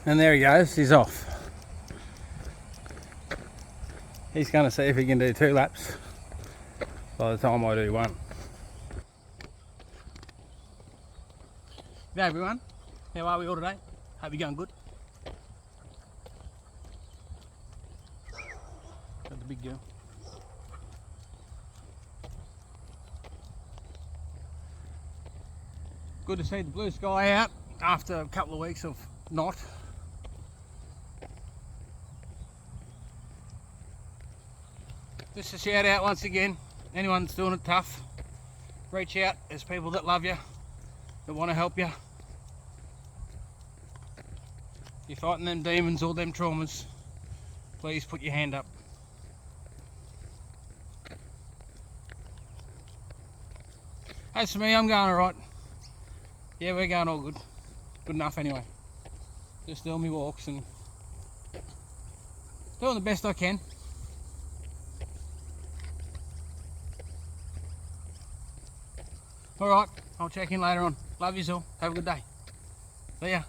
And there he goes, he's off. He's going to see if he can do 2 laps by the time I do 1. G'day everyone, how are we all today? Hope you're going good. Got the big girl. Good to see the blue sky out after a couple of weeks of not. Just a shout out once again, anyone that's doing it tough, reach out. There's people that love you, that want to help you. If you're fighting them demons or them traumas, please put your hand up. As for me, I'm going alright. Yeah, we're going all good. Good enough anyway. Just doing my walks and doing the best I can. Alright, I'll check in later on. Love you all. Have a good day. See ya.